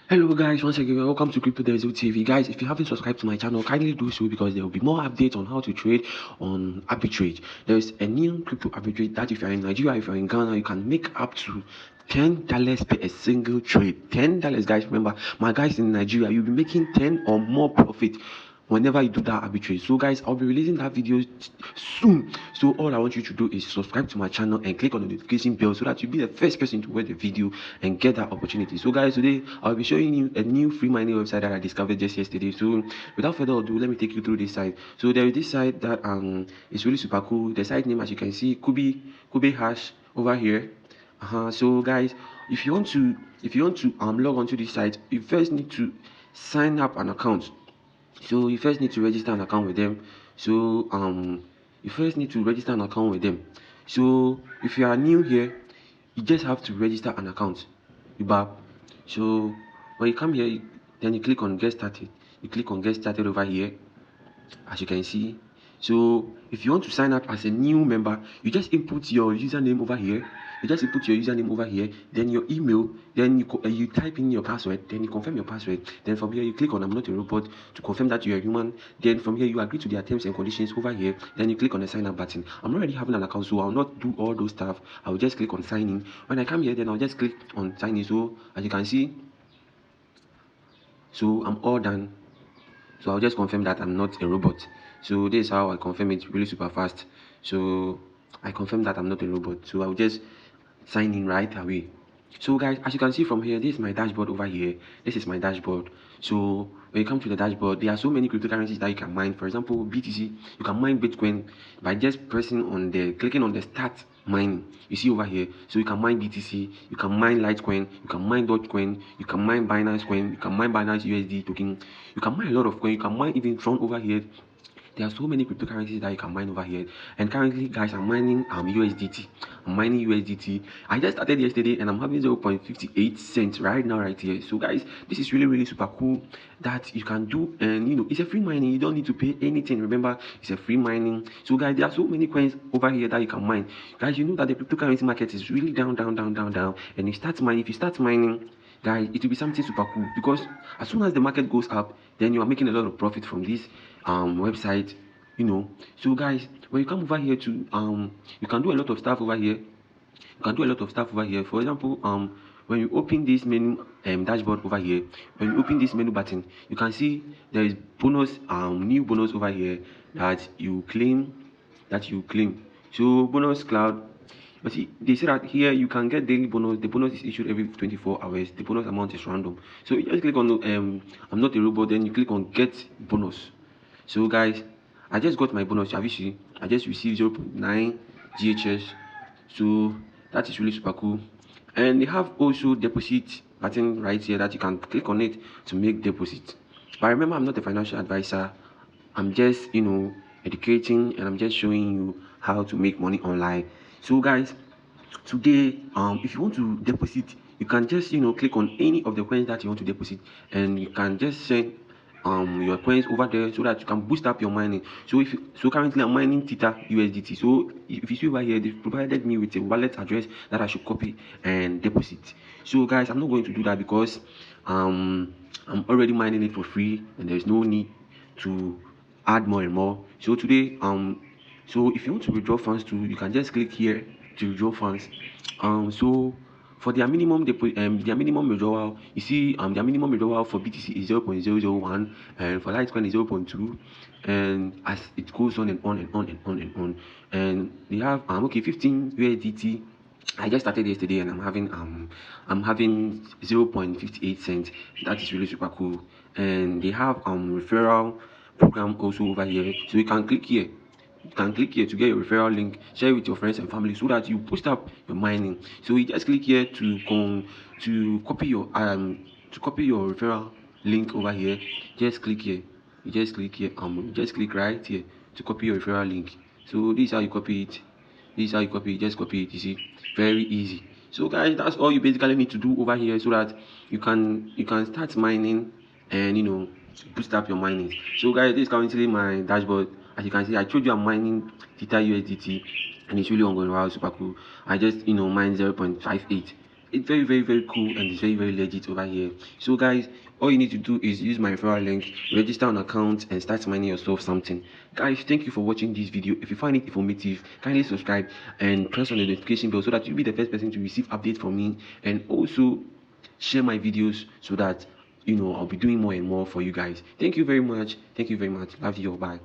Hello guys, once again welcome to Crypto Devil TV. Guys, if you haven't subscribed to my channel, kindly do so because there will be more updates on how to trade on arbitrage. There's a new crypto arbitrage that if you're in Nigeria, if you're in Ghana, you can make up to $10 per a single trade. $10, guys. Remember, my guys in Nigeria, you'll be making 10 or more profit whenever you do that arbitrage. So guys, I'll be releasing that video soon. So all I want you to do is subscribe to my channel and click on the notification bell so that you'll be the first person to watch the video and get that opportunity. So guys, today I'll be showing you a new free mining website that I discovered just yesterday. So without further ado, let me take you through this site. So there is this site that is really super cool. The site name, as you can see, Kube Hash over here. So guys, if you want to log onto this site, you first need to sign up an account. So you first need to register an account with them. So So if you are new here, you just have to register an account. So when you come here, then you click on get started. You click on get started over here, as you can see. So if you want to sign up as a new member, you just input your username over here. Then your email, then you type in your password, then you confirm your password. Then from here you click on I'm not a robot to confirm that you're a human. Then from here you agree to their terms and conditions over here. Then you click on the sign up button. I'm already having an account, so I'll not do all those stuff. I will just click on sign in. When I come here, then I'll just click on sign in. So as you can see, so I'm all done. So I'll just confirm that I'm not a robot. So this is how I confirm it really super fast. So I confirm that I'm not a robot. So I'll just sign in right away. So guys, as you can see from here, this is my dashboard over here. This is my dashboard. So when you come to the dashboard, there are so many cryptocurrencies that you can mine. For example, BTC, you can mine Bitcoin by just clicking on the start mining. You see over here, so you can mine BTC, you can mine Litecoin, you can mine Dogecoin, you can mine Binance Coin, you can mine Binance USD token, you can mine a lot of coin, you can mine even Tron over here. There are so many cryptocurrencies that you can mine over here. And currently, guys, I'm mining USDT. I just started yesterday and I'm having 0.58 cents right now, right here. So guys, this is really super cool that you can do. And it's a free mining. You don't need to pay anything. Remember, it's a free mining. So guys, there are so many coins over here that you can mine. Guys, you know that the cryptocurrency market is really down. And if you start mining, guys, it will be something super cool because as soon as the market goes up, then you are making a lot of profit from this website. So guys, when you come over here to you can do a lot of stuff over here. For example, when you open this menu dashboard over here, when you open this menu button, you can see there is new bonus over here that you claim. So bonus cloud. But see, they say that here you can get daily bonus. The bonus is issued every 24 hours. The bonus amount is random. So you just click on I'm not a robot, then you click on get bonus. So guys, I just got my bonus. Have you seen? I just received 0.9 GHS. So that is really super cool. And they have also deposit button right here that you can click on it to make deposit. But remember, I'm not a financial advisor. I'm just educating, and I'm just showing you how to make money online. So guys, today if you want to deposit, you can just click on any of the coins that you want to deposit, and you can just send your coins over there so that you can boost up your mining. So currently I'm mining Theta USDT. So if you see over here, they've provided me with a wallet address that I should copy and deposit. So guys, I'm not going to do that because I'm already mining it for free and there's no need to add more and more. So today so if you want to withdraw funds too, you can just click here to withdraw funds. So for their minimum withdrawal, you see their minimum withdrawal for BTC is 0.001, and for Litecoin is 0.2, and as it goes on and on. And they have 15 USDT. I just started yesterday and I'm having 0.58 cents. That is really super cool. And they have referral program also over here. So you can click here. To get your referral link, share it with your friends and family so that you boost up your mining. So you just click here to copy your referral link over here. Just click here. Just click right here to copy your referral link. So this is how you copy it. Just copy it. You see, very easy. So guys, that's all you basically need to do over here so that you can start mining and boost up your mining. So guys, this is currently my dashboard. As you can see, I told you I'm mining Theta USDT and it's really ongoing. Wow, super cool. I just mine 0.58. It's very, very, very cool, and it's very, very legit over here. So guys, all you need to do is use my referral link, register an account, and start mining yourself something. Guys, thank you for watching this video. If you find it informative, kindly subscribe and press on the notification bell so that you'll be the first person to receive updates from me, and also share my videos so that I'll be doing more and more for you guys. Thank you very much. Thank you very much. Love you all. Bye.